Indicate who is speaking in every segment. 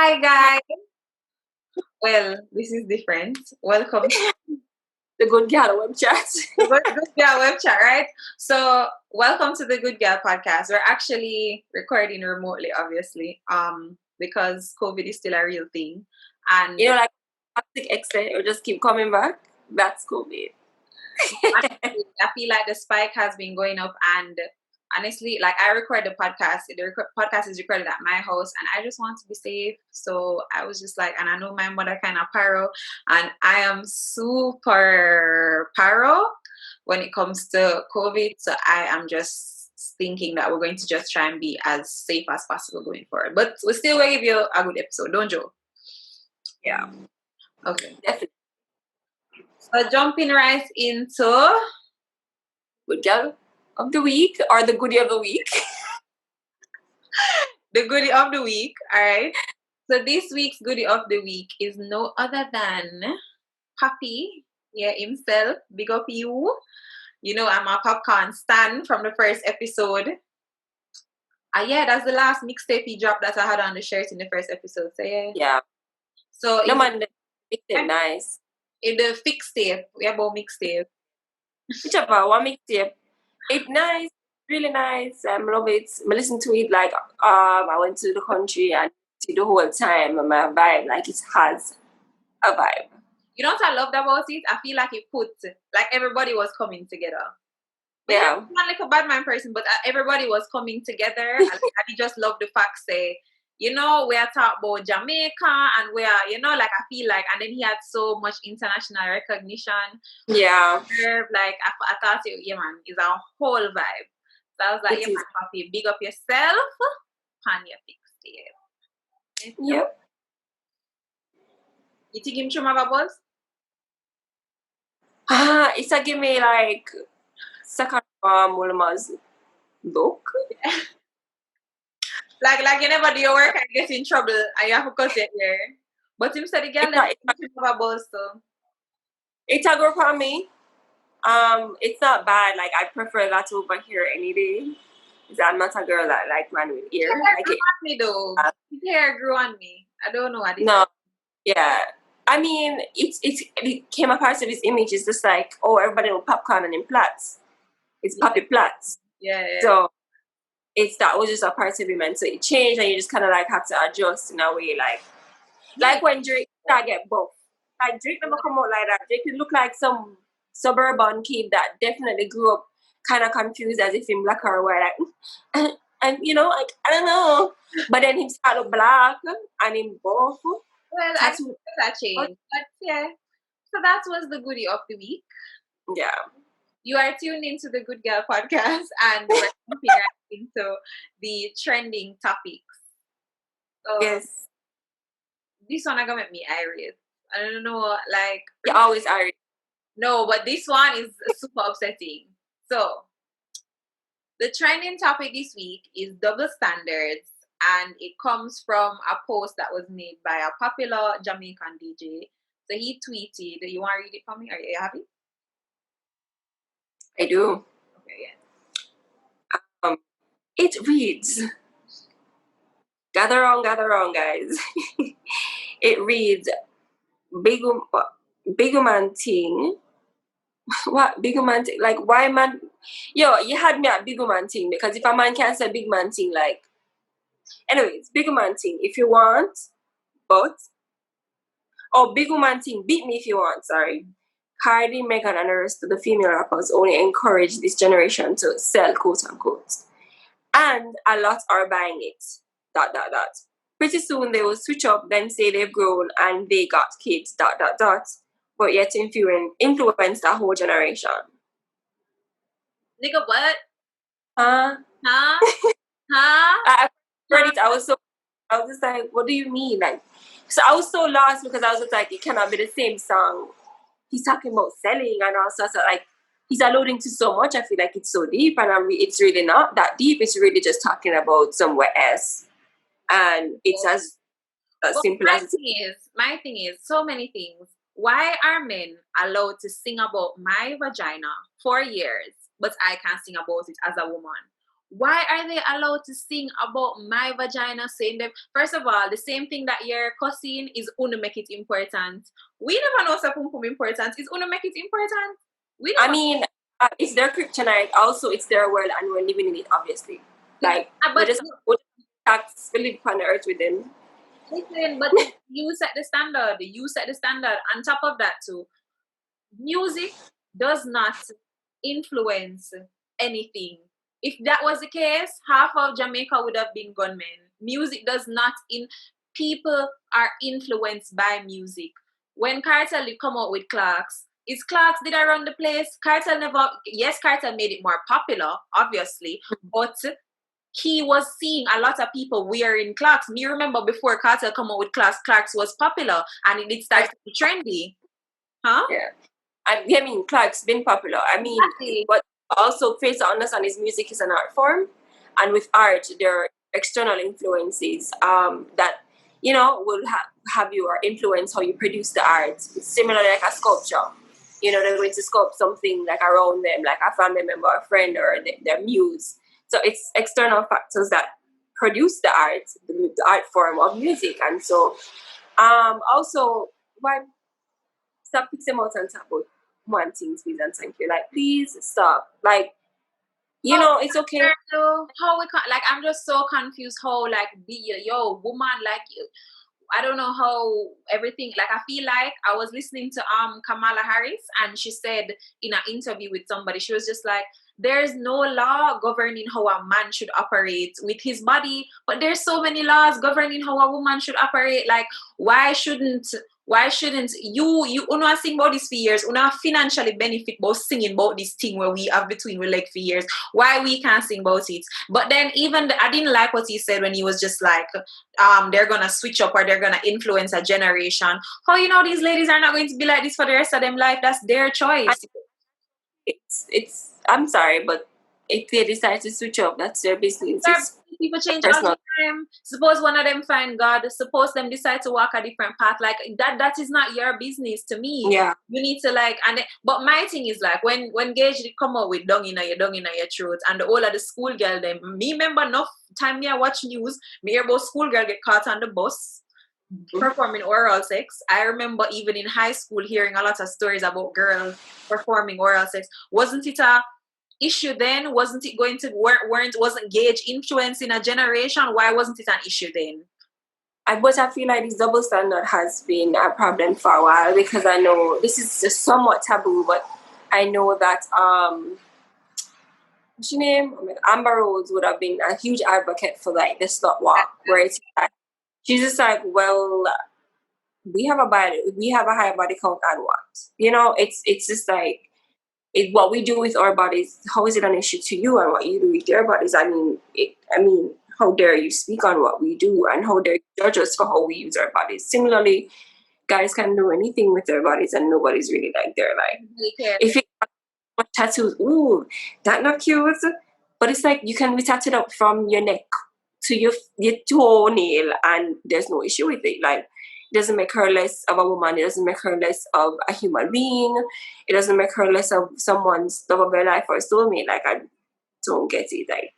Speaker 1: Hi guys. Well, this is different. Welcome to
Speaker 2: The Good Girl web chat.
Speaker 1: the Good Girl web chat, right? So, welcome to the Good Girl podcast. We're actually recording remotely, obviously, because COVID is still a real thing, and
Speaker 2: You know, like plastic extent, or just keep coming back. That's COVID.
Speaker 1: I feel like the spike has been going up, and honestly, like I record the podcast. The podcast is recorded at my house, and I just want to be safe. So I was just like, and I know my mother kind of paro, and I am super paro when it comes to COVID. So I am just thinking that we're going to just try and be as safe as possible going forward. But we still will give you a good episode, don't you?
Speaker 2: Yeah,
Speaker 1: Okay.
Speaker 2: definitely.
Speaker 1: So jumping right into
Speaker 2: Good Girl of the week or the Goodie of the week.
Speaker 1: the goodie of the week. All right. So this week's goodie of the week is no other than Papi. Yeah, himself. Big up you. You know, I'm a Popcaan stan from the first episode. Yeah, that's the last mixtape he dropped that I had on the shirt in the first episode. So yeah.
Speaker 2: Yeah.
Speaker 1: So
Speaker 2: No man, it's nice.
Speaker 1: In the Fixtape, we have about mixtape.
Speaker 2: Whichever one mixtape. It's nice, really nice. I love it. I listen to it like I went to the country and the whole time and my vibe, like it has a vibe.
Speaker 1: You know what I loved about it? I feel like it put like everybody was coming together.
Speaker 2: Yeah.
Speaker 1: I'm not like a bad man person, but everybody was coming together. And I just love the fact say, you know, we are talking about Jamaica and we are, you know, like I feel like, and then he had so much international recognition.
Speaker 2: Yeah.
Speaker 1: Like I thought, yeah, man, it's a whole vibe. So I was like, yeah, man, Papi, big up yourself, pan your Fixtape.
Speaker 2: Yep.
Speaker 1: You think him through my bubbles?
Speaker 2: It's a give me like second Wilma's look.
Speaker 1: Like you never do your work and get in trouble and you have to cut it here. But him said the girl that bubbles, so
Speaker 2: it's a girl for me. It's not bad. Like I prefer that over here any day. I'm not a girl that like man with ear.
Speaker 1: Hair grew on me though. His hair grew on me. I don't know what it is.
Speaker 2: No. Yeah. I mean, it came apart of his image. It's just like, oh, everybody with Popcaan and in plats. It's Papi plats.
Speaker 1: Yeah.
Speaker 2: So that was just a part of him, and so it changed, and you just kind of like have to adjust in a way, like when Drake started get buff. Like Drake never come out like that. Drake could look like some suburban kid that definitely grew up kind of confused as if in black or white, like, and you know, like I don't know. But then he started black and in buff.
Speaker 1: Well, I think that changed, but yeah. So that was the goodie of the week.
Speaker 2: Yeah.
Speaker 1: You are tuned into the Good Girl podcast, and we're jumping right into the trending topics. So,
Speaker 2: yes.
Speaker 1: This one I gonna make me irate. I don't know, like
Speaker 2: you're always irate.
Speaker 1: No, but this one is super upsetting. So, the trending topic this week is double standards, and it comes from a post that was made by a popular Jamaican DJ. So he tweeted, you want to read it for me? Are you happy?
Speaker 2: I do.
Speaker 1: Okay,
Speaker 2: yeah. It reads, gather round, guys. It reads, big man thing. What big man thing? Like why man? Yo, you had me at big man thing because if a man can't say big man thing, like, anyways, big man thing if you want, but big man thing, beat me if you want. Sorry. Cardi, Megan, and the rest of the female rappers only encourage this generation to sell, quote unquote. And a lot are buying it. ... Pretty soon they will switch up, then say they've grown and they got kids. ... But yet influence that whole generation.
Speaker 1: Nigga, what?
Speaker 2: Huh? I read it. I was just like, what do you mean? Like, so I was so lost because I was just like, it cannot be the same song. He's talking about selling and all sorts of, like, he's alluding to so much. I feel like it's so deep, and it's really not that deep. It's really just talking about somewhere else, and it's as simple as
Speaker 1: my thing is so many things. Why are men allowed to sing about my vagina for years, but I can't sing about it as a woman? Why are they allowed to sing about my vagina, saying them? First of all, the same thing that you're cussing is gonna make it important. We never know pum pum important. Is gonna make it important? We never.
Speaker 2: I mean, it's their kryptonite. Also, it's their world, and we're living in it. Obviously, like we just put tax we live on the earth with them.
Speaker 1: Listen, but you set the standard. You set the standard. On top of that, too, music does not influence anything. If that was the case, half of Jamaica would have been gunmen. Music does not people are influenced by music. When Cartel did come out with Clarks, is Clarks did I run the place? Cartel never, yes, Cartel made it more popular, obviously, but he was seeing a lot of people wearing Clarks. Me remember before Cartel come out with Clarks, Clarks was popular and it did start to be trendy. Huh?
Speaker 2: Yeah. I mean, Clark's been popular. I mean,
Speaker 1: exactly.
Speaker 2: But also fails to understand is music is an art form, and with art there are external influences that will have you or influence how you produce the art. It's similar like a sculpture. They're going to sculpt something like around them, like a family member, a friend, or their muse. So it's external factors that produce the art form of music, and so also why stop fixing out and talk about one thing, please and thank you. Like, please stop. Like, it's okay.
Speaker 1: How we like? I'm just so confused. How like woman like you. I don't know how everything. Like, I feel like I was listening to Kamala Harris, and she said in an interview with somebody, she was just like, "There's no law governing how a man should operate with his body, but there's so many laws governing how a woman should operate. Like, why shouldn't you una sing about this for years, una financially benefit about singing about this thing where we have between we like for years? Why we can't sing about it?" But then I didn't like what he said when he was just like, they're gonna switch up or they're gonna influence a generation. How these ladies are not going to be like this for the rest of them life? That's their choice.
Speaker 2: It's I'm sorry, but if they decide to switch up, that's their business.
Speaker 1: People change all the time. Suppose one of them find God. Suppose them decide to walk a different path. Like that is not your business to me.
Speaker 2: Yeah.
Speaker 1: You need to but my thing is like when Gage did come out with dung in your throat, and all of the schoolgirl them. Me remember enough time me I watch news. Me hear about schoolgirl get caught on the bus performing oral sex. I remember even in high school hearing a lot of stories about girls performing oral sex. Wasn't it a issue then? Wasn't it going to wasn't Gage influencing a generation? Why wasn't it an issue then?
Speaker 2: I feel like this double standard has been a problem for a while, because I know this is just somewhat taboo, but I know that what's your name? Amber Rose would have been a huge advocate for like the slut walk, where it's like, she's just like, well, we have a high body count and what? It's just like what we do with our bodies, how is it an issue to you, and what you do with your bodies? I mean, how dare you speak on what we do, and how dare you judge us for how we use our bodies? Similarly, guys can do anything with their bodies, and nobody's really like they're like, if you have tattoos, ooh, that not cute. But it's like you can be tattooed up from your neck to your toenail, and there's no issue with it. Like, it doesn't make her less of a woman. It doesn't make her less of a human being. It doesn't make her less of someone's love of their life or soulmate. Like, I don't get it. Like,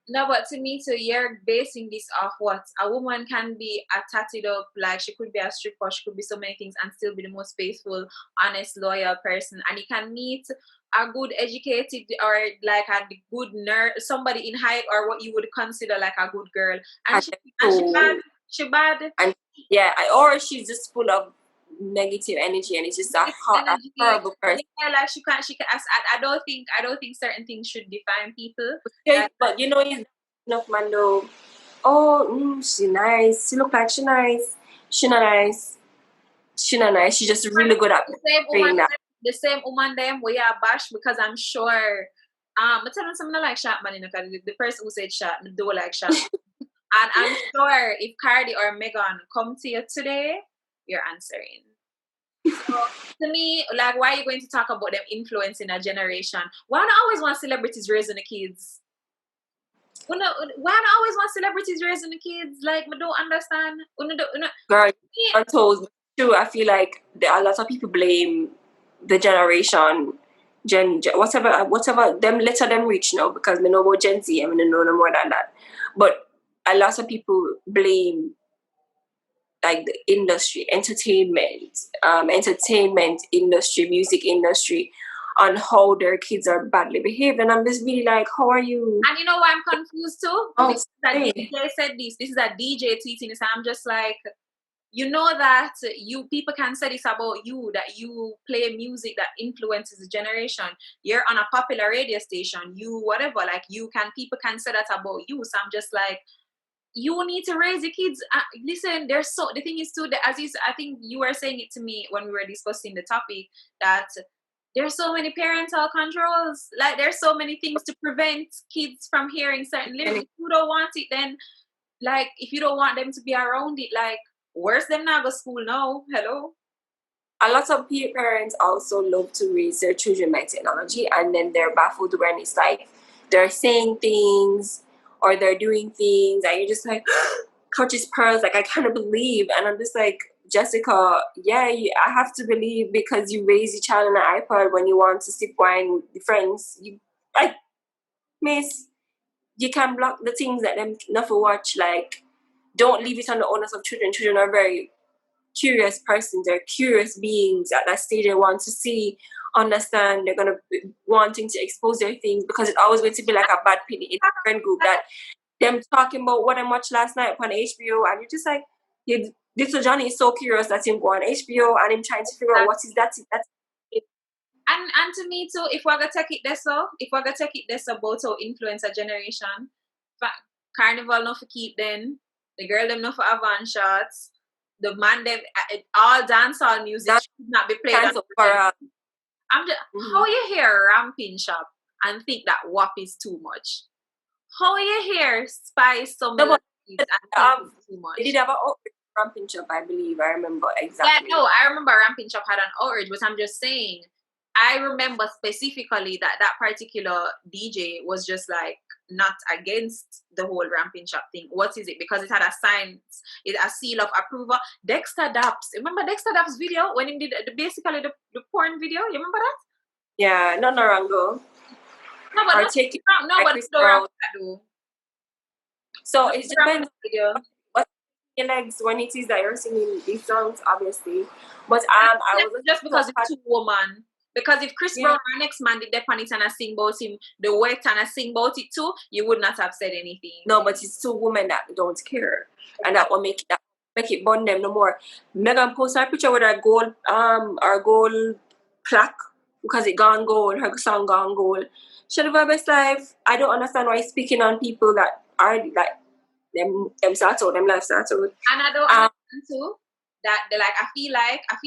Speaker 1: no, but to me, so you're basing this off what a woman can be tattooed up. Like, she could be a stripper, she could be so many things, and still be the most faithful, honest, loyal person. And you can meet a good educated or like a good nerd, somebody in height, or what you would consider like a good girl, and she bad.
Speaker 2: And yeah, or she's just full of negative energy, and it's just a horrible person.
Speaker 1: Yeah, like she can. I don't think certain things should define people.
Speaker 2: Yeah, but enough man though. Oh, she nice. She look like she nice. She not nice. She not nice. She just really good at
Speaker 1: the same woman them we are bash, because I'm sure. I tell them something like shot man, the person who said shot, me do like shot. And I'm sure if Cardi or Megan come to you today, you're answering. So to me, like, why are you going to talk about them influencing a generation? Why not always want celebrities raising the kids? Why not always want celebrities raising the kids? Like, I don't understand.
Speaker 2: Girl, I'm told true. I feel like a lot of people blame the generation whatever them letter them reach now, because me know about Gen Z, I mean, know no more than that. But a lot of people blame like the industry, entertainment industry, music industry, on how their kids are badly behaved. And I'm just really like, how are you?
Speaker 1: And you know why I'm confused too?
Speaker 2: Oh,
Speaker 1: That DJ said this. This is a DJ tweeting this. I'm just like, you know that you people can say this about you, that you play music that influences the generation. You're on a popular radio station, you whatever, like people can say that about you. So I'm just like, you need to raise your kids. Listen, the thing is too, that I think you were saying it to me when we were discussing the topic, that there's so many parental controls. Like there's so many things to prevent kids from hearing certain lyrics. If you don't want it, then like if you don't want them to be around it, like where's them not go school now? Hello.
Speaker 2: A lot of parents also love to raise their children by technology, and then they're baffled when it's like they're saying things or they're doing things, and you're just like, clutches pearls, like I cannot believe. And I'm just like, Jessica, yeah, I have to believe, because you raise your child on an iPad when you want to sip wine with the friends. You like, miss, you can block the things that them never watch. Like, don't leave it on the onus of children. Children are very curious persons. They're curious beings at that stage. They want to see, understand. They're gonna be wanting to expose their things, because it's always going to be like a bad penny in a friend group that them talking about what I watched last night on HBO, and you're just like, little Johnny is so curious that him go on HBO and him trying to figure out what is that.
Speaker 1: And to me too, if we're gonna take it this about our influencer generation, Carnival not for keep them, the girl them not for avant shots, the man them all dancehall music should not be played. I'm just how you hear Ramping Shop and think that WAP is too much? How you hear Spice some melodies and think it's too much?
Speaker 2: They did have an Ramping Shop, I believe. I remember exactly.
Speaker 1: Yeah, no, I remember Ramping Shop had an outrage, but I'm just saying, I remember specifically that particular DJ was just like not against the whole Ramping Shop thing. What is it? Because it had a seal of approval. Dexter Daps. Remember Dexter Daps' video when he did basically the porn video? You remember that?
Speaker 2: Yeah, no wrong though.
Speaker 1: No, but no, no wrong though.
Speaker 2: So it depends what your legs when it is that you're singing these songs, obviously. But I was
Speaker 1: just because it's two woman. Because if Chris Brown, our next man, did that on it and I sing about him, the wet and I sing about it too, you would not have said anything.
Speaker 2: No, but it's two women that don't care, and that will make it bond them no more. Megan posted a picture with her gold plaque because it gone gold, her song gone gold. She live her best life. I don't understand why he's speaking on people that are like them start out, them life start out.
Speaker 1: And I don't understand too that I feel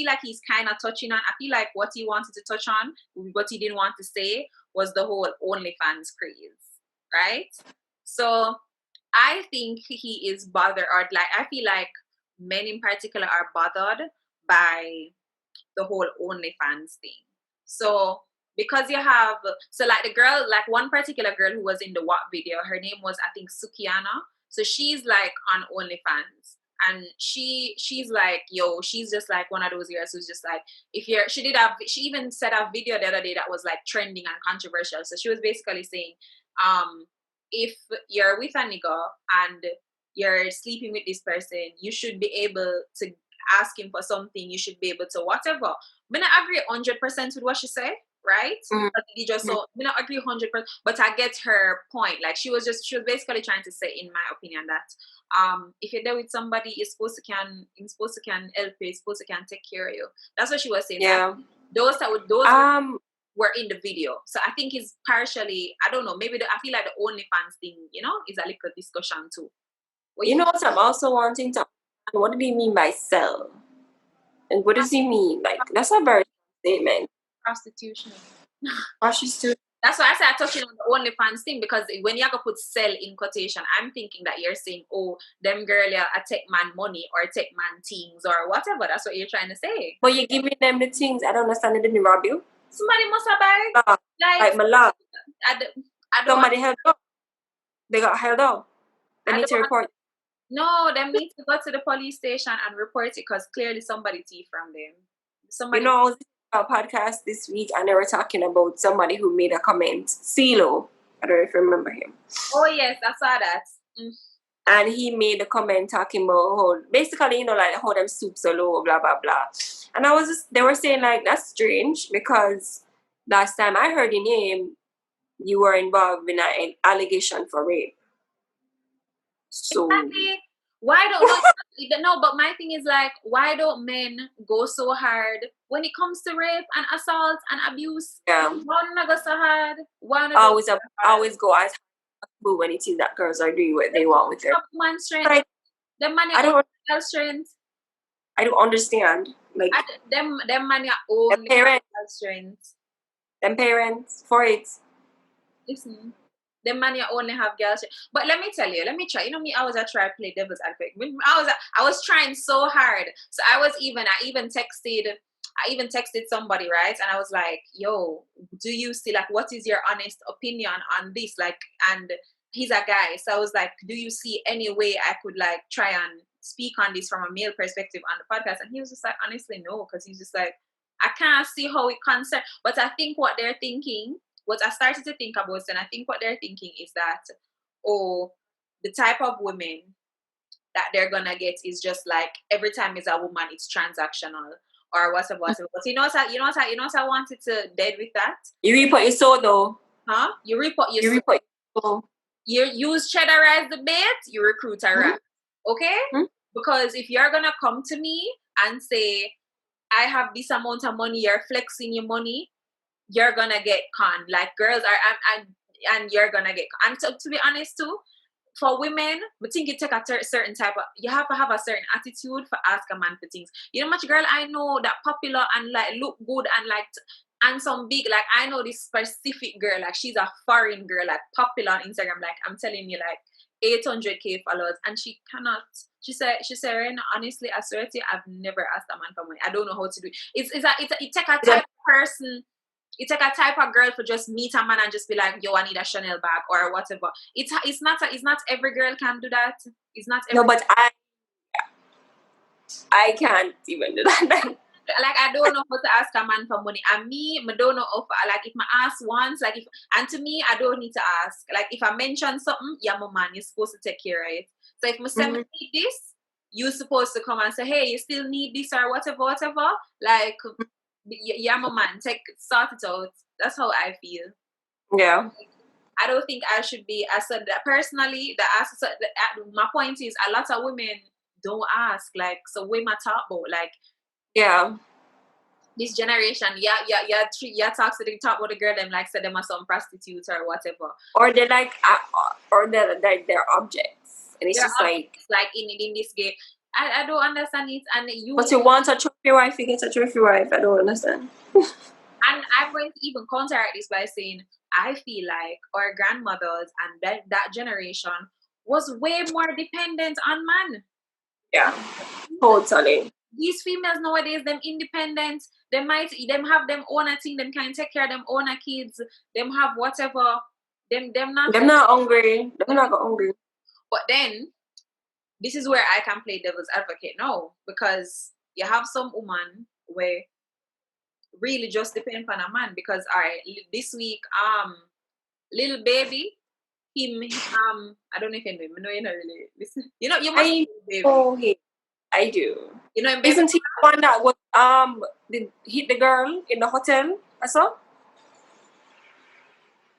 Speaker 1: like he's kind of touching on. I feel like what he wanted to touch on, what he didn't want to say, was the whole OnlyFans craze, right? So I think he is bothered, or like I feel like men in particular are bothered by the whole OnlyFans thing. So because you have, so like the girl, like one particular girl who was in the WAP video, her name was I think Sukiana. So she's like on OnlyFans. And she's like, yo, she's just like one of those girls who's just like, she even said a video the other day that was like trending and controversial. So she was basically saying, if you're with a nigga and you're sleeping with this person, you should be able to ask him for something. You should be able to whatever. I agree 100% with what she said, right? I not agree 100%, but I get her point. Like she was basically trying to say, in my opinion, that if you're there with somebody, you're supposed to can help you, you're supposed to can take care of you. That's what she was saying.
Speaker 2: Yeah.
Speaker 1: Those were in the video. So I think it's partially, I don't know, maybe I feel like the OnlyFans thing, is a little discussion too.
Speaker 2: You know what I'm also wanting to, what do he mean by sell? And what does he mean? Like, that's a very statement.
Speaker 1: Prostitution.
Speaker 2: That's
Speaker 1: why I said touching on the OnlyFans thing, because when you have to put sell in quotation, I'm thinking that you're saying, oh, them girl, I take man money or take man things or whatever. That's what you're trying to say.
Speaker 2: But you're giving them the things. I don't understand. They didn't rob you.
Speaker 1: Somebody must have buy.
Speaker 2: Like my love.
Speaker 1: I don't
Speaker 2: Somebody held up. They got held up. They need to report.
Speaker 1: No, they need to go to the police station and report it, because clearly somebody thief from them. Somebody.
Speaker 2: a podcast this week, and they were talking about somebody who made a comment. CeeLo, I don't know if you remember him.
Speaker 1: Oh yes, I saw that.
Speaker 2: And he made a comment talking about how, basically, like how them stoop so low, blah blah blah. And they were saying like that's strange because last time I heard your name, you were involved in an allegation for rape. So
Speaker 1: exactly. Why don't no? But my thing is like, why don't men go so hard when it comes to rape and assault and abuse?
Speaker 2: yeah,
Speaker 1: Why not go so hard? Why not
Speaker 2: always go as hard when it is that girls are doing what they want with their
Speaker 1: man strength?
Speaker 2: like,
Speaker 1: Them man
Speaker 2: I don't
Speaker 1: girl strength.
Speaker 2: I don't understand. Like
Speaker 1: them man your own
Speaker 2: parents,
Speaker 1: girl strength.
Speaker 2: them parents for it.
Speaker 1: Listen. The man you only have girls. But let me tell you, let me try. You know me, I was trying to play devil's advocate. I was trying so hard. So I even texted somebody, right? And I was like, yo, do you see, like, what is your honest opinion on this? Like, and he's a guy. So I was like, do you see any way I could like try and speak on this from a male perspective on the podcast? And he was just like, honestly, no, because he's just like, I can't see how it concerns. But I think what they're thinking, what I started to think about, and I think what they're thinking is that, the type of women that they're gonna get is just like every time it's a woman, it's transactional or whatever. But you know what I wanted to dead with that.
Speaker 2: You report your soul though.
Speaker 1: Huh? You report your
Speaker 2: soul.
Speaker 1: You use cheddarize the bait, you recruit a rat. Okay? Because if you're gonna come to me and say, I have this amount of money, you're flexing your money, you're gonna get conned. Like girls are, and you're gonna get conned. And to be honest too, for women, I think you take a certain type of, you have to have a certain attitude for ask a man for things. You know much girl I know that popular and like look good and like, and some big, like I know this specific girl, like she's a foreign girl, like popular on Instagram, like I'm telling you, like 800k followers, and she cannot. She said, Ren, honestly, I swear to you, I've never asked a man for money. I don't know how to do it. It take a type of person. It take a type of girl for just meet a man and just be like, yo, I need a Chanel bag or whatever. It's not every girl can do that. It's not every.
Speaker 2: No, but I can't even do that.
Speaker 1: Like I don't know how to ask a man for money. And me, I don't know if like if I ask once, like if, and to me, I don't need to ask. Like if I mention something, yeah, my man, you're supposed to take care of it. So if I say I need this, you're supposed to come and say, hey, you still need this or whatever. Like, yeah, my man, sort it out. That's how I feel.
Speaker 2: Yeah.
Speaker 1: I don't think I should be. I said that personally. My point is, a lot of women don't ask. Like, so we might talk about like.
Speaker 2: Yeah.
Speaker 1: This generation, talks to the talk about the girl them like said them are some prostitutes or whatever.
Speaker 2: Or they're like, or they're objects, and it's just
Speaker 1: objects, like in this game. I don't understand it, and you.
Speaker 2: But you want a trophy wife, you get a trophy wife. I don't understand.
Speaker 1: And I'm going to even counteract this by saying I feel like our grandmothers and that generation was way more dependent on man.
Speaker 2: Yeah, totally.
Speaker 1: These females nowadays, them independent, them have them own a thing, them can take care of them own a kids, them have whatever, them not
Speaker 2: hungry, them not hungry.
Speaker 1: But then, this is where I can play devil's advocate now, because you have some woman where really just depend on a man, because alright, this week, little baby, him, I don't know if you know him, no, you know really listen. You know, you must baby.
Speaker 2: I do.
Speaker 1: You know,
Speaker 2: isn't he the one that was hit the girl in the hotel? I saw.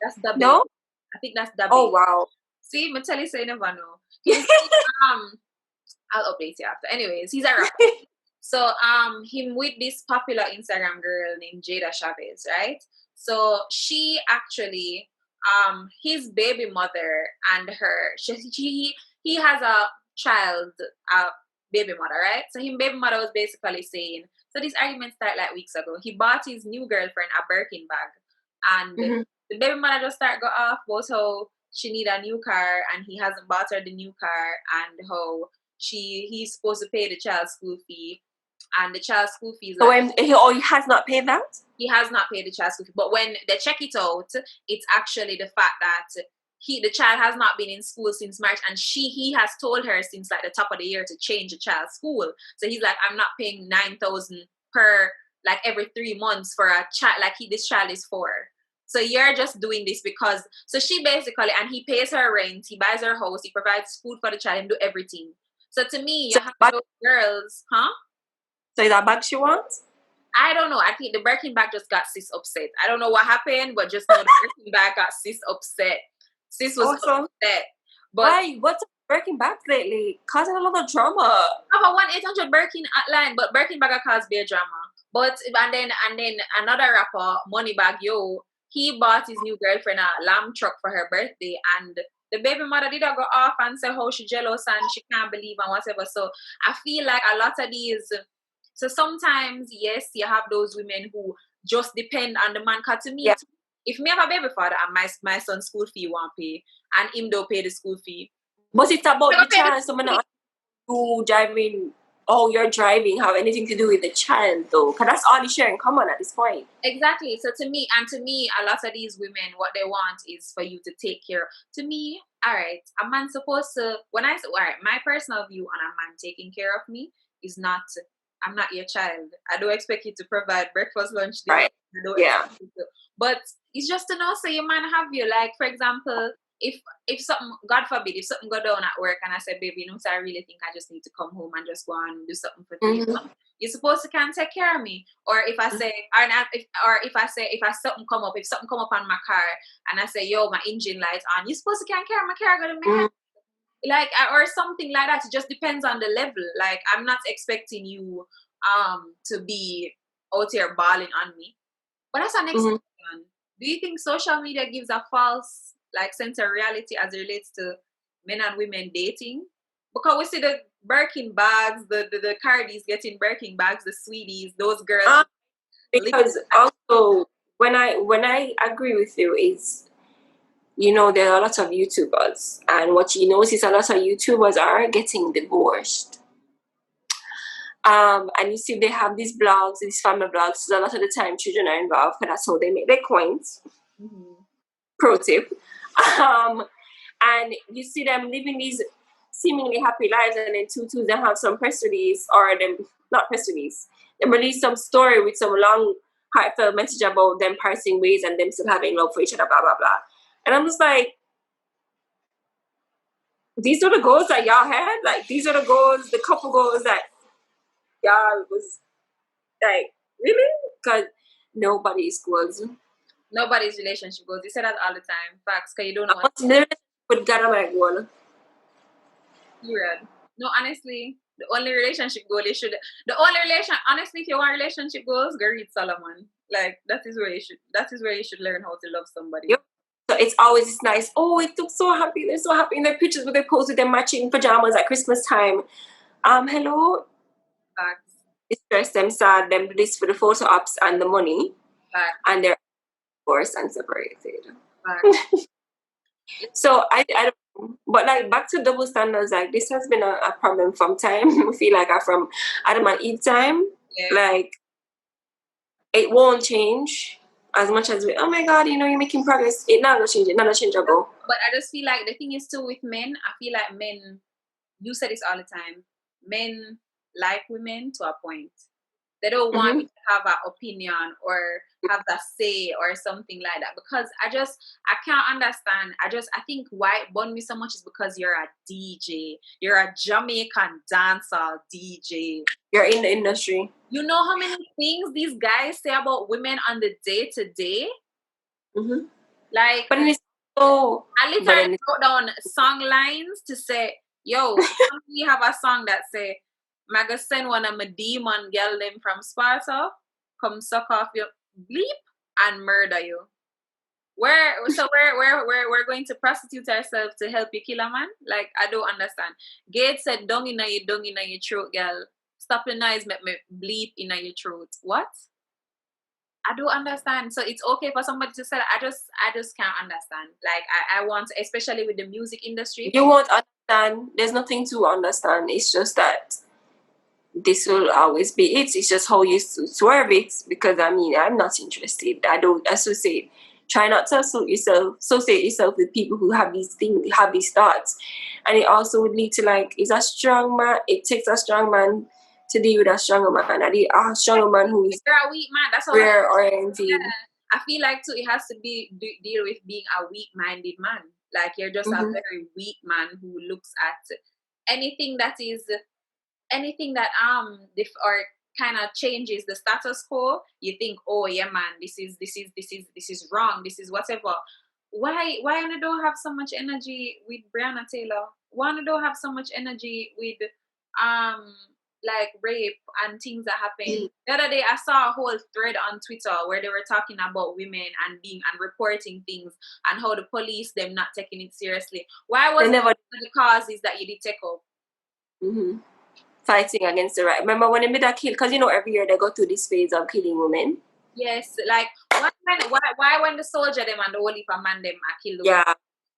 Speaker 1: That's the
Speaker 2: no.
Speaker 1: I think that's the.
Speaker 2: Oh wow.
Speaker 1: See, me tell you, so you never know. I'll update you after. Anyways, he's a rapper. So him with this popular Instagram girl named Jada Chavez, right? So she actually his baby mother and her he has a child, baby mother, right? So him baby mother was basically saying, so this argument started like weeks ago. He bought his new girlfriend a Birkin bag, and the baby mother just started go off about how she need a new car and he hasn't bought her the new car, and how he's supposed to pay the child's school fee, and the child's school fee is like,
Speaker 2: he has not paid that?
Speaker 1: He has not paid the child's school fee. But when they check it out, it's actually the fact that the child has not been in school since March, and he has told her since like the top of the year to change the child's school. So he's like, I'm not paying $9,000 per like every 3 months for a child, like this child is 4. So you're just doing this because, so she basically, and he pays her rent, he buys her house, he provides food for the child, and do everything. So to me, you have those girls, huh?
Speaker 2: So is that bag she wants?
Speaker 1: I don't know. I think the Birkin bag just got sis upset. I don't know what happened, but just know the Birkin bag got sis upset. Sis was upset. But
Speaker 2: why? What's Birkin bag lately? Causing a lot of drama.
Speaker 1: I have a 1-800 Birkin line, but Birkin bag caused beer drama. But and then another rapper, Moneybag Yo, he bought his new girlfriend a lamb truck for her birthday, and the baby mother did go off and say how she jealous and she can't believe and whatever. So I feel like a lot of these. So sometimes, yes, you have those women who just depend on the man. Cause to me, if me have a baby father and my son's school fee won't pay, and him don't pay the school fee.
Speaker 2: But it's about the child. Someone who driving. Oh, you're driving have anything to do with the child though, because that's all they share in common at this point.
Speaker 1: Exactly. So to me, a lot of these women, what they want is for you to take care. To me, all right, a man supposed to. When I say, all right, my personal view on a man taking care of me is not. I'm not your child. I don't expect you to provide breakfast, lunch, dinner.
Speaker 2: Right.
Speaker 1: But it's just to know, so your man have you. Like, for example, if something, God forbid, if something go down at work and I say, baby, so I really think I just need to come home and just go and do something for you. You're supposed to can take care of me. Or if I say, if something come up on my car and I say, yo, my engine light's on, you're supposed to can care of my car, go to me. Like, or something like that. It just depends on the level. Like, I'm not expecting you to be out here balling on me. But that's our next question. Do you think social media gives a false sense of reality as it relates to men and women dating? Because we see the Birkin bags, the Cardis getting Birkin bags, the Sweeties, those girls.
Speaker 2: Because also when I agree with you is, there are a lot of YouTubers, and what you notice a lot of YouTubers are getting divorced. And you see they have these blogs, these family blogs, so a lot of the time children are involved, and that's how they make their coins. Pro tip. And you see them living these seemingly happy lives, and then two, they have some press release, or them, not press release, they release some story with some long, heartfelt message about them parting ways and them still having love for each other, blah, blah, blah. And I'm just like, these are the goals that y'all had? Like, these are the goals, the couple goals that y'all was, like, really? Because nobody's goals.
Speaker 1: Nobody's relationship goals. You say that all the time. Facts, because you don't know
Speaker 2: what with God, my goal.
Speaker 1: Period. No, honestly, the only relationship goal honestly, if you want relationship goals, go read Solomon. Like, that is where you should learn how to love somebody.
Speaker 2: Yep. So it's nice. Oh, it looks so happy. They're so happy in their pictures with their post with their matching pajamas at Christmas time. Hello.
Speaker 1: Facts.
Speaker 2: It's stress them, sad them, do this for the photo ops and the money.
Speaker 1: Facts.
Speaker 2: And they're divorced and separated. Facts. So I don't know. But like back to double standards, like this has been a problem from time. I feel like from Adam and Eve time. Yeah. Like it won't change. As much as oh my God, you're making progress. It not gonna change. It not gonna change. Go.
Speaker 1: But I just feel like the thing is too with men. I feel like men. You say this all the time. Men like women to a point. They don't want you to have an opinion or have a say or something like that. Because I can't understand. I think why it burned me so much is because you're a DJ. You're a Jamaican dancehall DJ.
Speaker 2: You're in the industry.
Speaker 1: You know how many things these guys say about women on the day-to-day? Like,
Speaker 2: but it's so...
Speaker 1: I literally wrote down song lines to say, yo, we have a song that say, I go send one of my demon girl them from Sparta, come suck off your bleep and murder you. We're going to prostitute ourselves to help you kill a man? Like, I don't understand. Gate said, dung in your throat, girl. Stop the noise, make me bleep in your throat. What? I don't understand. So it's okay for somebody to say that. I just can't understand. Like, I want, especially with the music industry.
Speaker 2: You won't understand. There's nothing to understand. It's just that this will always be it. It's just how you swerve it, because I'm not interested. I don't associate. Try not to associate yourself with people who have these things, have these thoughts. And it also would lead to it takes a strong man to deal with a stronger man. A stronger man who is
Speaker 1: you're a weak man. That's all.
Speaker 2: rare oriented.
Speaker 1: Yeah. I feel like too, it has to deal with being a weak-minded man. Like you're just a very weak man who looks at anything that or kind of changes the status quo. You think, oh yeah, man, this is wrong. This is whatever. Why I don't have so much energy with Breonna Taylor? Why I don't have so much energy with like rape and things that happen? The other day I saw a whole thread on Twitter where they were talking about women and reporting things and how the police them not taking it seriously. Why was the causes that you did take up?
Speaker 2: Fighting against the right. Remember when they made that kill? Because every year they go through this phase of killing women.
Speaker 1: Yes, like why when the soldier them and the whole heap of man them are killed?
Speaker 2: Yeah,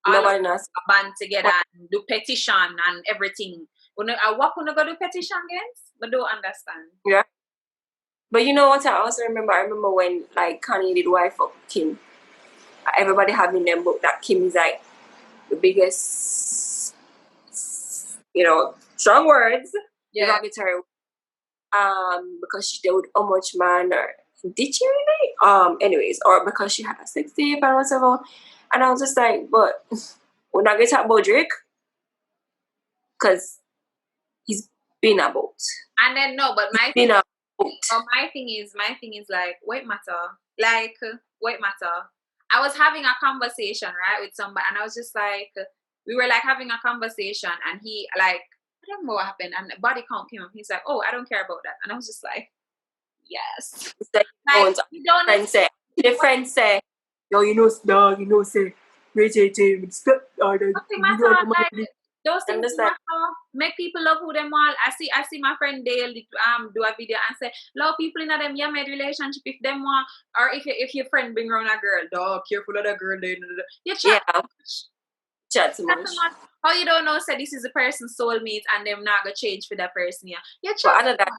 Speaker 1: nobody knows. Band together and do petition and everything. What can go do petition against? But don't understand.
Speaker 2: Yeah. But you know what I also remember? I remember when like Kanye did wife of Kim. Everybody having them book that Kim is like the biggest, strong words.
Speaker 1: Yeah.
Speaker 2: Because she did how much man or did she really? Anyways, or because she had a sex tape and whatever. And I was just like, but we're not gonna talk about Drake because he's been about.
Speaker 1: And then no, but my thing is like weight matter. Like weight matter. I was having a conversation, right, with somebody, and I was just like, we were like having a conversation, and he like, I don't know what happened, and the body count came up. He's like, oh, I don't care about that, and I was just like, yes.
Speaker 2: It's like you don't the friend say, yo, dog, say,
Speaker 1: nothing matter. Like those things matter. Make people love who them all. I see my friend Dale do a video and say, love people in them you made relationship if them want, or if your friend bring around a girl, dog, careful of that girl. You chat too much. How you don't know say this is a person's soulmate and them not gonna change for that person. You chat.
Speaker 2: But that,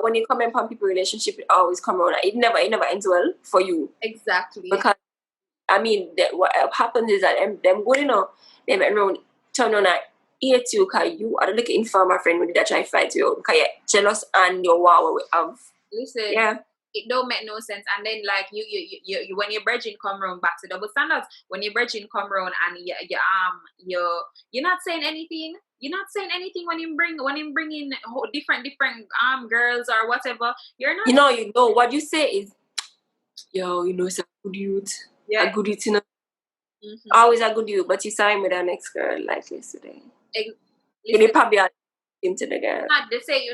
Speaker 2: when you comment on people's relationship, it always come around. It never ends well for you.
Speaker 1: Exactly.
Speaker 2: Because what happens is that them good they make around turn on hate you because you are the informer friend when they try to fight you because you're jealous and your wow we have.
Speaker 1: Listen,
Speaker 2: yeah,
Speaker 1: it don't make no sense. And then like you when your virgin come round back to double standards, when your virgin come round and you're not saying anything. You're not saying anything when you bring in different girls or whatever. You're not.
Speaker 2: You know what you say is, yo, it's a good youth. Yeah. A good youth, always a good youth, but you saw him with an ex girl like yesterday. You probably him to the girl.
Speaker 1: They say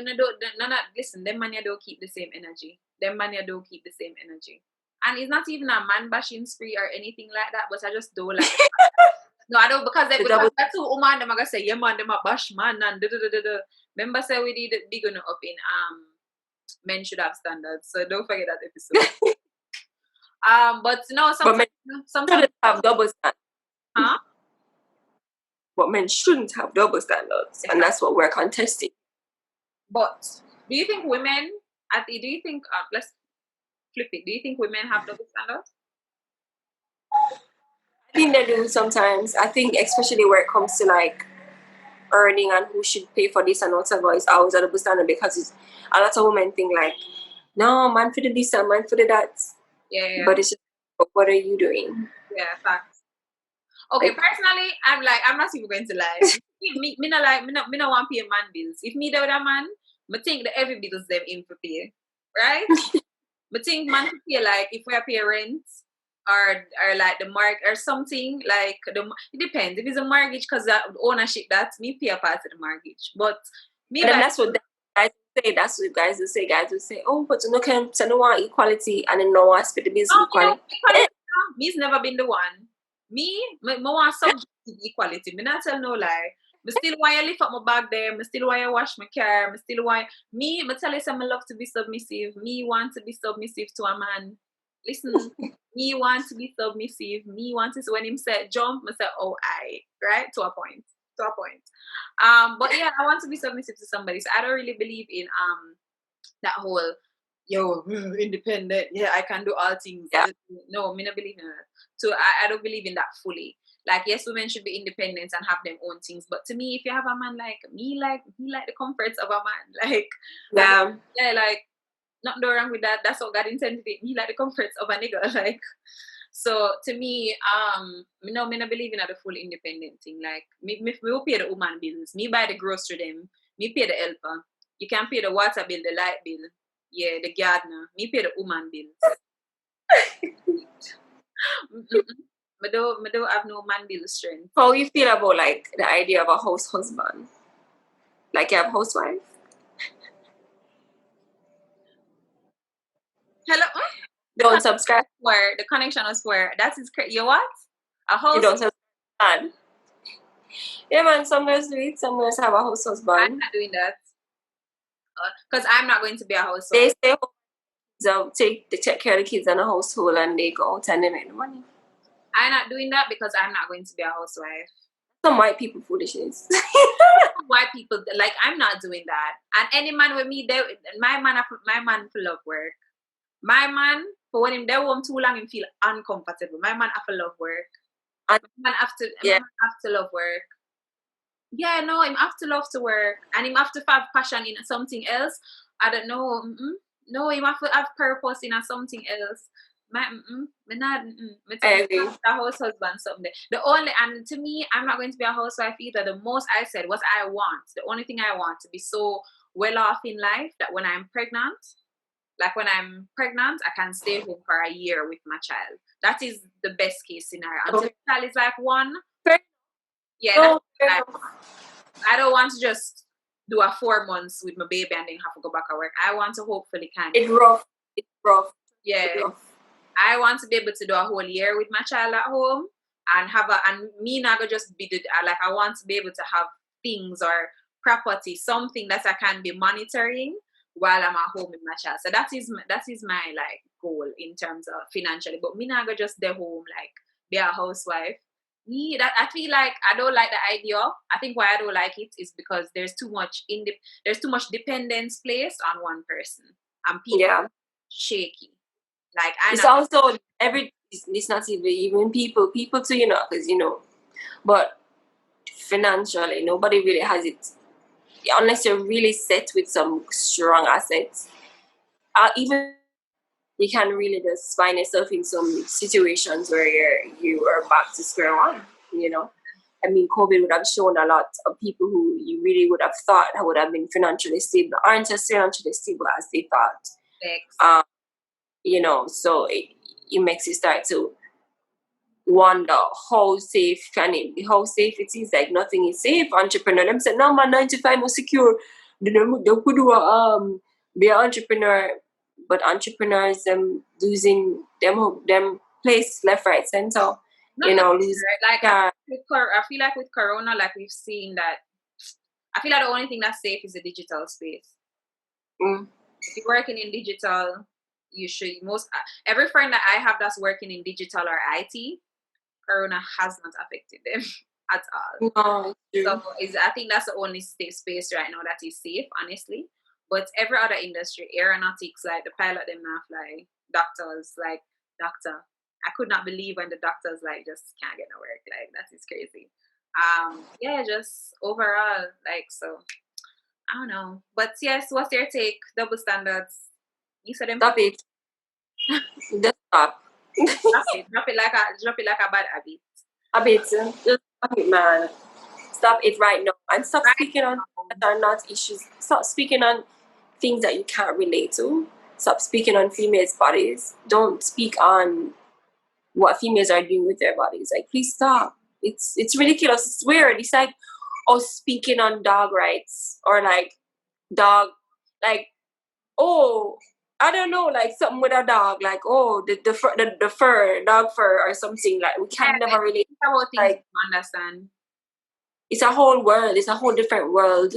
Speaker 1: listen, them man don't keep the same energy. And it's not even a man bashing spree or anything like that, but I just don't like it. No, I don't because that's who woman them are gonna say, yeah man, them a bash man and Remember say we did big up in men should have standards. So don't forget that episode. But no, sometimes
Speaker 2: have double standards.
Speaker 1: Huh?
Speaker 2: But men shouldn't have double standards, and that's what we're contesting.
Speaker 1: But do you think women? Let's flip it. Do you think women have double standards?
Speaker 2: I think they do sometimes. I think especially where it comes to like earning and who should pay for this and whatever, it's always a double standard because it's a lot of women think like, no, man for the this and man for the that.
Speaker 1: Yeah.
Speaker 2: But it's just, what are you doing?
Speaker 1: Yeah, facts. Okay, personally, I'm not even going to lie. me not want to pay man bills. If me there with a man, I think that every bills them in for pay, right? I think man to pay like if we are pay rent or like the mark or something like it depends. If it's a mortgage because that ownership, that's me pay a part of the mortgage. But me,
Speaker 2: and that's what guys say. That's what guys will say. Guys will say, oh, but you no want equality and then no one split the bills equality.
Speaker 1: Me's never been the one. Me want subjective equality. Me not tell no lie. Me still want you lift up my bag there. Me still want you wash my car. Me still want me tell you something. I love to be submissive. Me want to be submissive to a man. Listen, me want to be submissive. Me want to when him said jump, me say oh right to a point. But yeah, I want to be submissive to somebody. So I don't really believe in that whole independent. Yeah, I can do all things.
Speaker 2: Yeah.
Speaker 1: No, me not believe in that. So I don't believe in that fully. Like, yes, women should be independent and have their own things. But to me, if you have a man like me, like the comforts of a man, like like nothing wrong with that. That's what God intended it. Me like the comforts of a nigga, like. So to me, me not believe in the full independent thing. Like me will pay the woman bills. Me buy the grocery them. Me pay the helper. You can pay the water bill, the light bill. Yeah, the gardener. Me pay the woman bills. Me don't have no man bill strength.
Speaker 2: How you feel about like the idea of a house husband? Like you have a housewife?
Speaker 1: Hello?
Speaker 2: Don't subscribe.
Speaker 1: Where the connection was where that is crazy. You what? A house?
Speaker 2: You don't subscribe. Yeah, man. Some girls do it. Some girls have a house husband.
Speaker 1: I'm not doing that. Because I'm not going to be a housewife.
Speaker 2: They stay home. So they take care of the kids and the household and they go out and they make the money.
Speaker 1: I'm not doing that because I'm not going to be a housewife.
Speaker 2: Some white people foolishness.
Speaker 1: White people, like, I'm not doing that. And any man with me, my man full of work. My man, for when him there home too long, him feel uncomfortable. My man have to love work. My man have to love work. Yeah, no, him have to love to work. And him have to have passion in something else. I don't know. No, him have to have purpose in something else. The house husband someday. And to me, I'm not going to be a housewife either. The most I said was I want. The only thing I want to be so well off in life that when I'm pregnant, I can stay home for a year with my child. That is the best case scenario. Until the child is like 1. Yeah, I don't want to just do a 4 months with my baby and then have to go back to work. I want to hopefully
Speaker 2: It's rough.
Speaker 1: Yeah. It's rough. I want to be able to do a whole year with my child at home and me not just be I want to be able to have things or property, something that I can be monitoring while I'm at home with my child. So that is my like goal in terms of financially. But me not just stay home like be a housewife. I feel like I don't like the idea. I think why I don't like it is because there's too much dependence placed on one person and people shaky. Like
Speaker 2: it's also it's not even people too, because but financially nobody really has it unless you're really set with some strong assets. Even you can really just find yourself in some situations where you are back to square one. I mean, COVID would have shown a lot of people who you really would have thought would have been financially stable aren't as financially stable as they thought. So it makes you start to wonder how safe can it be, how safe it is. Like nothing is safe. Entrepreneur, them say, no man, 95 was secure. They could do be an entrepreneur, but entrepreneurs losing them place left, right, center. Lose
Speaker 1: like I feel like with Corona, like we've seen that. I feel like the only thing that's safe is the digital space. If you're working in digital, you should every friend that I have that's working in digital or IT, Corona has not affected them at all.
Speaker 2: No,
Speaker 1: so I think that's the only space right now that is safe, honestly. But every other industry, aeronautics, like the pilot them now fly, doctors, like doctor. I could not believe when the doctors like just can't get no work. Like that is crazy. Just overall, like so. I don't know. But yes, what's your take? Double standards. You said them.
Speaker 2: Stop it. Just stop.
Speaker 1: Drop it like a bad habit.
Speaker 2: Just stop it, man. Stop it right now. And stop speaking on that are not issues. Stop speaking on things that you can't relate to. Stop speaking on females' bodies. Don't speak on what females are doing with their bodies. Like, please stop. It's ridiculous. It's weird. It's like us speaking on dog rights or like dog, like, oh, I don't know, like something with a dog, like the fur, dog fur or something. Like we can never relate.
Speaker 1: Like understand.
Speaker 2: It's a whole world. It's a whole different world.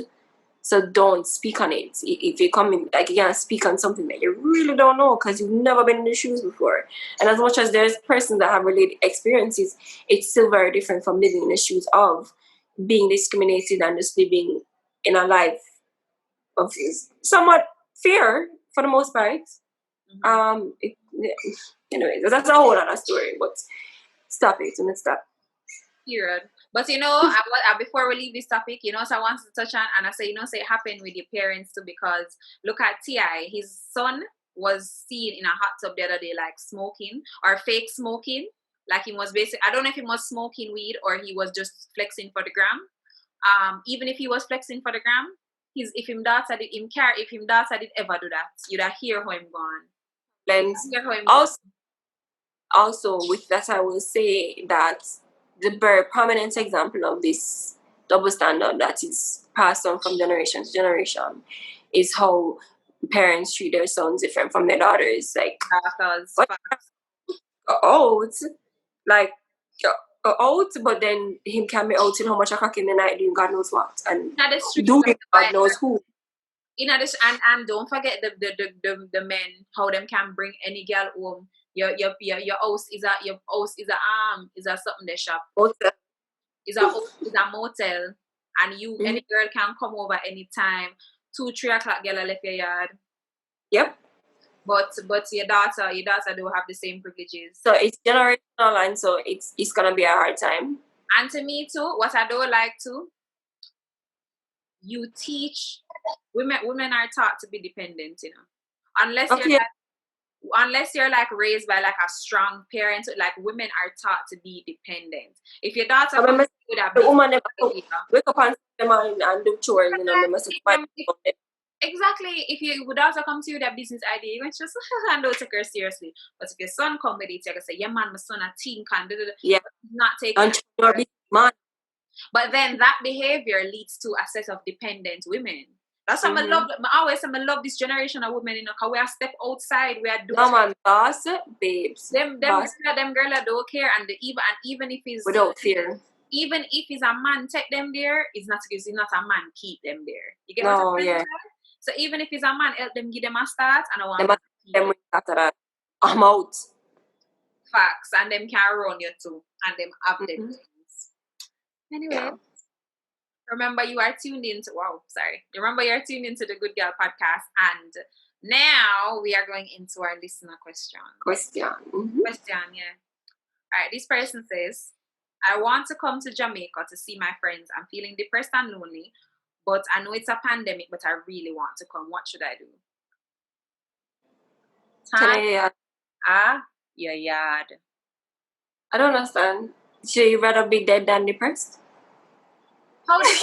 Speaker 2: So don't speak on it. If you come in, like you can't speak on something that you really don't know because you've never been in the shoes before. And as much as there's persons that have related experiences, it's still very different from living in the shoes of being discriminated and just living in a life of somewhat fear for the most part. Anyways, that's a whole other story. But stop it. Let's stop.
Speaker 1: Period. But before we leave this topic, so I want to touch on, and I say, say it happened with your parents too, because look at T.I. His son was seen in a hot tub the other day, like smoking or fake smoking. Like he was basically, I don't know if he was smoking weed or he was just flexing for the gram. Even if he was flexing for the gram, if him daughter did ever do that, you'd hear how him gone.
Speaker 2: Then also with that, I will say that the very prominent example of this double standard that is passed on from generation to generation is how parents treat their sons different from their daughters. Like, it's out, but then him can be out in how much a cock in the night doing God knows what, and doing God knows who.
Speaker 1: And don't forget the men, how them can bring any girl home. Your house is a something they shop.
Speaker 2: Motel.
Speaker 1: Is a motel, and any girl can come over anytime. 2-3 o'clock, girl left your yard.
Speaker 2: Yep.
Speaker 1: But your daughter do have the same privileges.
Speaker 2: So it's generational, and so it's gonna be a hard time.
Speaker 1: And to me too, what I don't like too, you teach women are taught to be dependent, unless you're like raised by like a strong parent, like women are taught to be dependent. If your daughter comes with a
Speaker 2: the woman wake up and do chores,
Speaker 1: exactly. If your daughter comes to you with a business idea, you just and don't take her seriously. But if your son come with it, you can say, "Yeah, man, my son a teen can do not take it." But then that behavior leads to a set of dependent women. That's why I always love this generation of women, because we are step outside, we are doing.
Speaker 2: No man, boss, babes.
Speaker 1: Them girls don't care, and even if it's
Speaker 2: without fear.
Speaker 1: Even if it's a man take them there, it's not a man keep them there. You get
Speaker 2: what
Speaker 1: I'm saying?
Speaker 2: Yeah.
Speaker 1: So even if it's a man, help them, give them a start, and I want
Speaker 2: them after that. I'm out.
Speaker 1: Facts, and them can run you too, and them have them things. Anyway, remember you are tuned into. Remember you're tuned into the Good Girl podcast, and now we are going into our listener question. Question, yeah. All right, this person says, I want to come to Jamaica to see my friends. I'm feeling depressed and lonely, but I know it's a pandemic, but I really want to come. What should I do? Your yard.
Speaker 2: I don't understand. Should you rather be dead than depressed?
Speaker 1: How can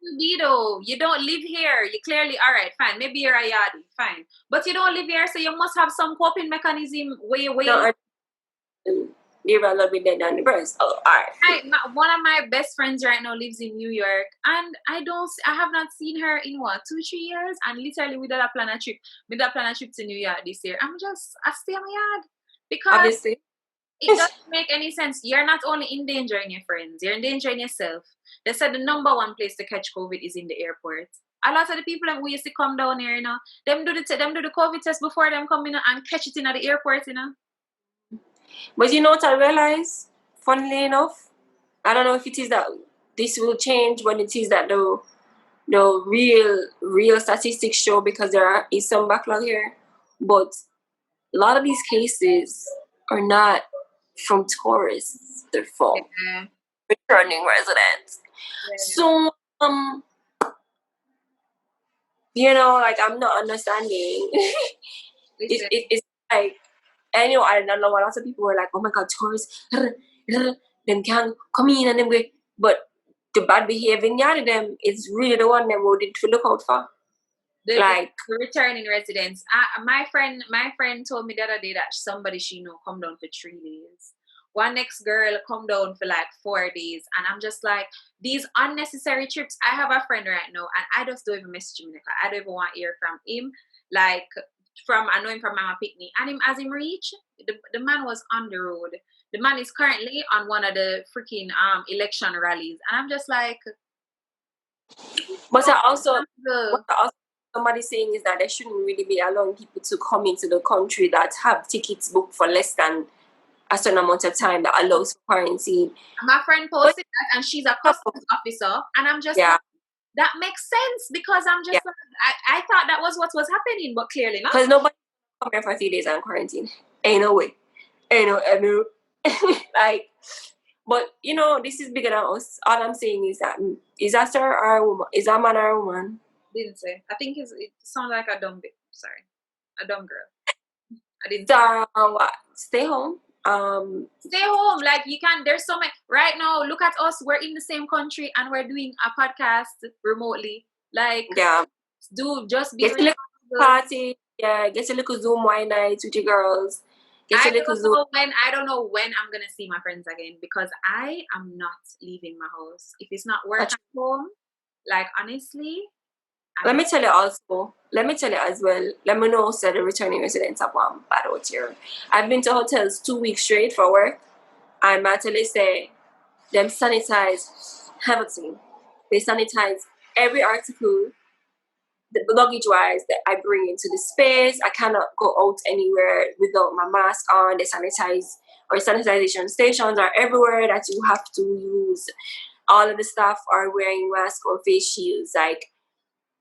Speaker 1: you be though? You don't live here. You clearly, all right, fine. Maybe you're a yardie, fine. But you don't live here, so you must have some coping mechanism where
Speaker 2: you'd rather be dead than depressed. Oh, all right.
Speaker 1: One of my best friends right now lives in New York, and I have not seen her in 2-3 years, and literally we did a plan a trip to New York this year. I stay in my yard because
Speaker 2: obviously
Speaker 1: it doesn't make any sense. You're not only endangering your friends, you're endangering yourself. They said the number one place to catch COVID is in the airport. A lot of the people who used to come down here, them do the COVID test before them come in and catch it in at the airport,
Speaker 2: But you know what I realize? Funnily enough, I don't know if it is that this will change when it is that the real statistics show, because there is some backlog here. But a lot of these cases are not from tourists; they're from returning residents. So, like, I'm not understanding. It's like, I don't know, a lot of people were like, oh my God, tourists, them can come in and them go, but the bad behaving them is really the one them we need to look out for.
Speaker 1: The returning residents. My friend told me the other day that somebody she know come down for 3 days. One next girl come down for like 4 days, and I'm just like, these unnecessary trips. I have a friend right now, and I just don't even message him. I don't even want to hear from him. Like, I know him from Mama Picnic, and him as him reach, the man was on the road. The man is currently on one of the freaking election rallies, and I'm just like.
Speaker 2: But also somebody saying is that they shouldn't really be allowing people to come into the country that have tickets booked for less than a certain amount of time that allows for quarantine.
Speaker 1: My friend posted that, and she's a customs officer, and I'm just like, that makes sense, because I'm just like, I thought that was what was happening, but clearly not.
Speaker 2: Because nobody come here for 3 days and quarantine. Ain't no way. Ain't no. Like, but this is bigger than us. All I'm saying is that is that sir or a woman? Is that man or a woman?
Speaker 1: Didn't say. I think it sounds like a dumb a dumb girl. I didn't.
Speaker 2: What? Stay home.
Speaker 1: Stay home. Like you can. There's so many right now. Look at us. We're in the same country and we're doing a podcast remotely. Like just be
Speaker 2: get a little party. Yeah, get a little Zoom wine night with your girls.
Speaker 1: I don't know when I'm gonna see my friends again because I am not leaving my house. If it's not work at home, like honestly.
Speaker 2: Let me tell you as well. Let me know so the returning residents have one bad out here. I've been to hotels 2 weeks straight for work, and I tell you say them sanitize everything. They sanitize every article, the luggage wise that I bring into the space. I cannot go out anywhere without my mask on. They sanitize, or sanitization stations are everywhere that you have to use. All of the staff are wearing masks or face shields. Like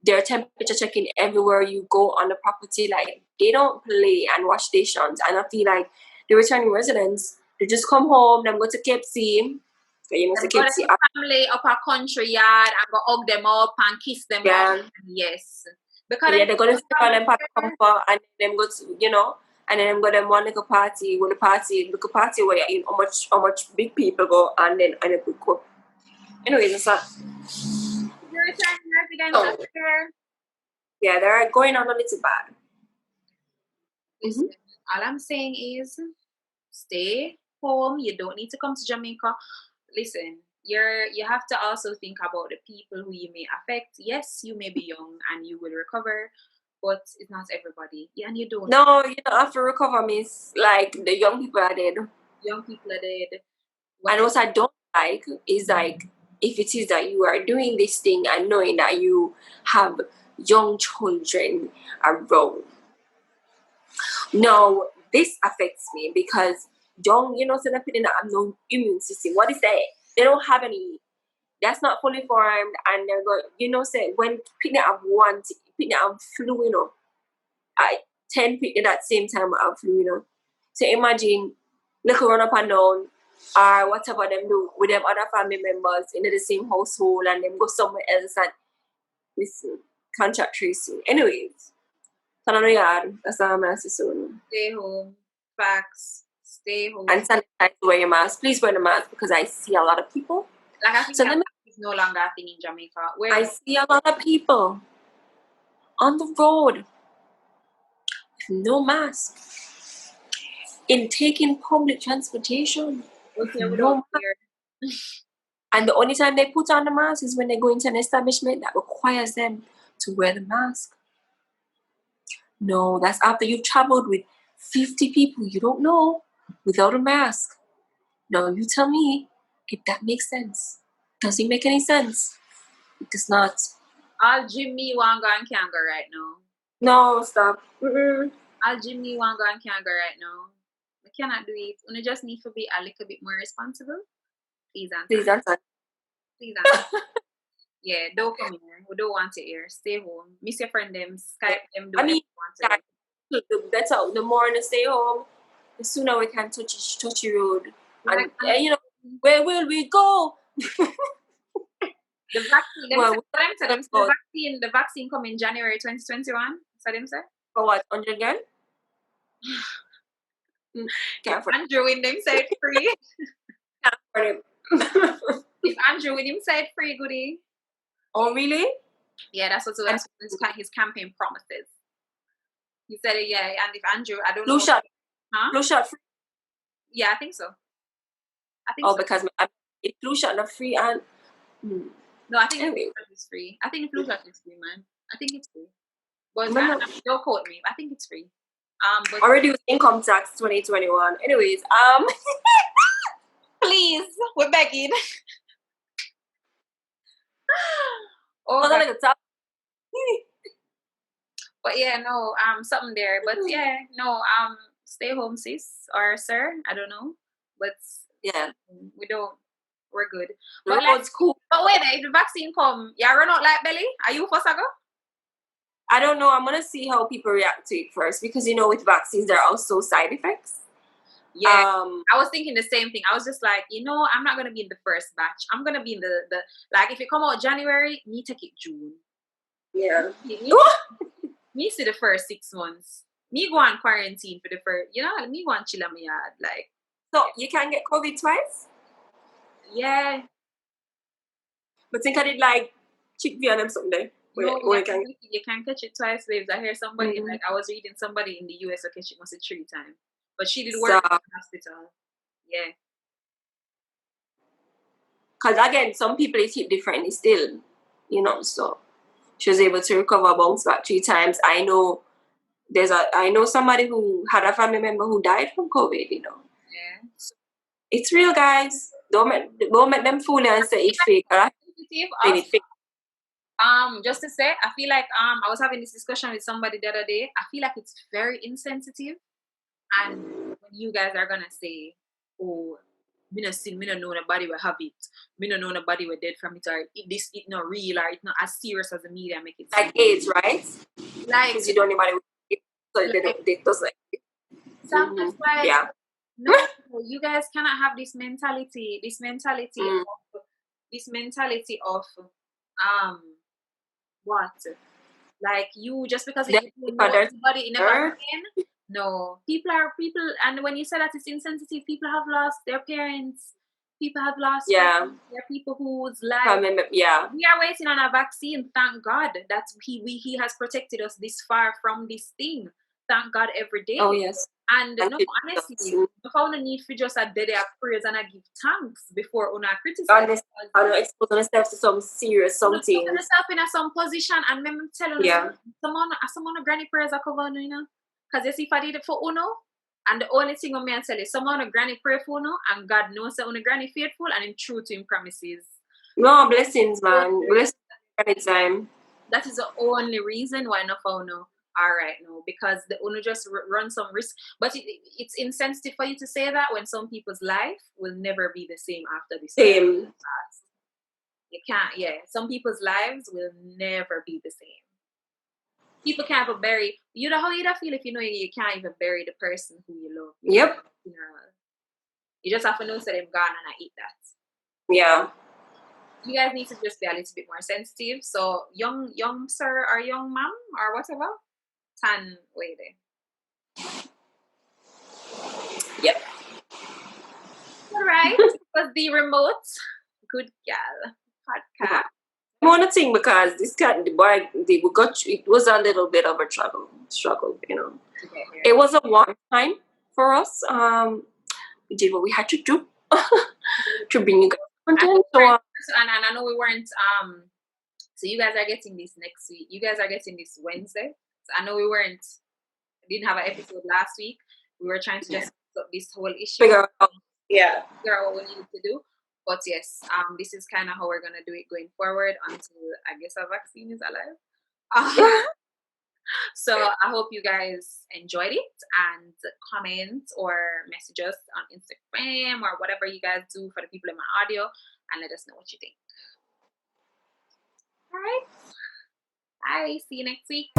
Speaker 2: they're temperature checking everywhere you go on the property. Like they don't play and wash stations. And I feel like the returning residents, they just come home, them go to KFC.
Speaker 1: Family up a country yard and go hug them up and kiss them up. Yes. Because
Speaker 2: they're gonna sit on them comfort and then go to and then go them one little party where where how much big people go and then we go. Anyways, it's not. Yeah, they're going on a little bad.
Speaker 1: Listen, all I'm saying is stay home. You don't need to come to Jamaica. Listen, you have to also think about the people who you may affect. Yes, you may be young and you will recover, but it's not everybody. Yeah, and you don't.
Speaker 2: No, you don't have to recover means like the young people are dead.
Speaker 1: Young people are dead.
Speaker 2: And what I don't like is like if it is that you are doing this thing and knowing that you have young children around. No, this affects me because young, so they're putting have no immune system. What is that? They don't have any. That's not fully formed, and they're going. Say when people have people have flu, I 10 people at the same time have flu, So imagine, look run up and down, or whatever them do with them other family members in the same household, and then go somewhere else and listen, contact tracing. Anyways, that's all I'm going to say.
Speaker 1: Stay home. Facts. Stay home.
Speaker 2: And sanitize, wear your mask. Please wear the mask because I see a lot of people.
Speaker 1: Like I think it's no longer a thing in Jamaica.
Speaker 2: I see a lot of people on the road with no mask in taking public transportation. No mask. And the only time they put on the mask is when they go into an establishment that requires them to wear the mask. No, that's after you've traveled with 50 people you don't know without a mask. Now you tell me if that makes sense. Does it make any sense? It does not.
Speaker 1: I'll Jimmy Wanga and can't go right now.
Speaker 2: No, stop.
Speaker 1: I'll Jimmy Wanga and can't go right now. I cannot do it. You just need to be a little bit more responsible. Please answer. Yeah, don't come here. We don't want it here. Stay home. Miss your friend them. Skype them.
Speaker 2: The more they stay home, the sooner we can touch the road. And where will we go?
Speaker 1: The vaccine come in January 2021. So them say?
Speaker 2: For what? 100 again?
Speaker 1: If Andrew win them say it free.
Speaker 2: Can't afford him.
Speaker 1: If Andrew win him say it free, Goodie.
Speaker 2: Oh really?
Speaker 1: Yeah, that's what his campaign promises. He said it, yeah, and if Andrew, I don't know.
Speaker 2: Flu shot free?
Speaker 1: Yeah, I think so. So.
Speaker 2: Because if flu shot not free and
Speaker 1: no, I think flu shot is free. I think flu shot is free, man. I think it's free. But don't quote me. I think it's free. But
Speaker 2: already with income tax 2021. Anyways,
Speaker 1: please, we're begging. But yeah, no, something there. But yeah, no, stay home, sis or sir. I don't know, but
Speaker 2: yeah,
Speaker 1: we're good.
Speaker 2: But it's cool.
Speaker 1: But wait, if the vaccine come, run out like belly. Are you first go?
Speaker 2: I don't know. I'm gonna see how people react to it first because with vaccines there are also side effects.
Speaker 1: Yeah, I was thinking the same thing. I was just like, I'm not gonna be in the first batch. I'm gonna be in the like if it come out January, me take it June.
Speaker 2: Yeah.
Speaker 1: Me see the first 6 months. Me go on quarantine for the first, me go on chill on my yard. Like,
Speaker 2: so you can get COVID twice?
Speaker 1: Yeah.
Speaker 2: But think I did like chick via them something.
Speaker 1: No, you can catch it twice, babes. I hear somebody like I was reading somebody in the US who catch it must 3 times. But she did work in the hospital. Yeah.
Speaker 2: Because again, some people it hit differently still, so she was able to recover, bounce back 3 times. I know somebody who had a family member who died from COVID,
Speaker 1: Yeah.
Speaker 2: So it's real, guys. Don't make them fool you and say it's fake.
Speaker 1: Just to say, I feel like I was having this discussion with somebody the other day. I feel like it's very insensitive. And when you guys are gonna say, "Oh, me no know nobody will have it. Me no know nobody will dead from it, or it not real, or it's not as serious as the media make it
Speaker 2: like AIDS, right?
Speaker 1: Like
Speaker 2: because you don't know anybody with it, so they just like.
Speaker 1: Sometimes like
Speaker 2: yeah.
Speaker 1: No, you guys cannot have this mentality. This mentality of what? Like you just because you know everybody never again. No, people, and when you say that it's insensitive, people have lost their parents. People have lost.
Speaker 2: Yeah.
Speaker 1: There are people whose lives.
Speaker 2: Yeah.
Speaker 1: We are waiting on a vaccine. Thank God that he has protected us this far from this thing. Thank God every day.
Speaker 2: Oh yes.
Speaker 1: And no, honestly, I found a need for just a day of prayers and I give thanks before una criticize.
Speaker 2: I don't expose myself to some serious something.
Speaker 1: Put yourself in some position and me tell you, someone granny prayers are covered, because you see if I did it for uno, and the only thing I tell you, someone granny pray for uno, and God knows that uno granny faithful and him true to him promises.
Speaker 2: No blessings, man. Blessings anytime.
Speaker 1: That is the only reason why not for uno. All right, no, because the uno just run some risk, but it's insensitive for you to say that when some people's life will never be the same after this.
Speaker 2: Same.
Speaker 1: You can't. Yeah, some people's lives will never be the same. People can't even bury. You know how you feel if you know you can't even bury the person who you love.
Speaker 2: Yep.
Speaker 1: You just have to know that they're gone and I eat that.
Speaker 2: Yeah.
Speaker 1: You guys need to just be a little bit more sensitive. So young sir or young mom or whatever. Tan way there.
Speaker 2: Yep.
Speaker 1: All right. It was the remote Good Gal podcast.
Speaker 2: I want to think because it was a little bit of a struggle, It was a one time for us. We did what we had to do to bring you guys content.
Speaker 1: And I know we weren't. So you guys are getting this next week. You guys are getting this Wednesday. So I know we didn't have an episode last week. We were trying to just up this whole issue.
Speaker 2: Figure out
Speaker 1: what we needed to do. But yes, this is kind of how we're gonna do it going forward until I guess a vaccine is alive. So I hope you guys enjoyed it and comment or message us on Instagram or whatever you guys do for the people in my audio and let us know what you think. All right. Bye. See you next week.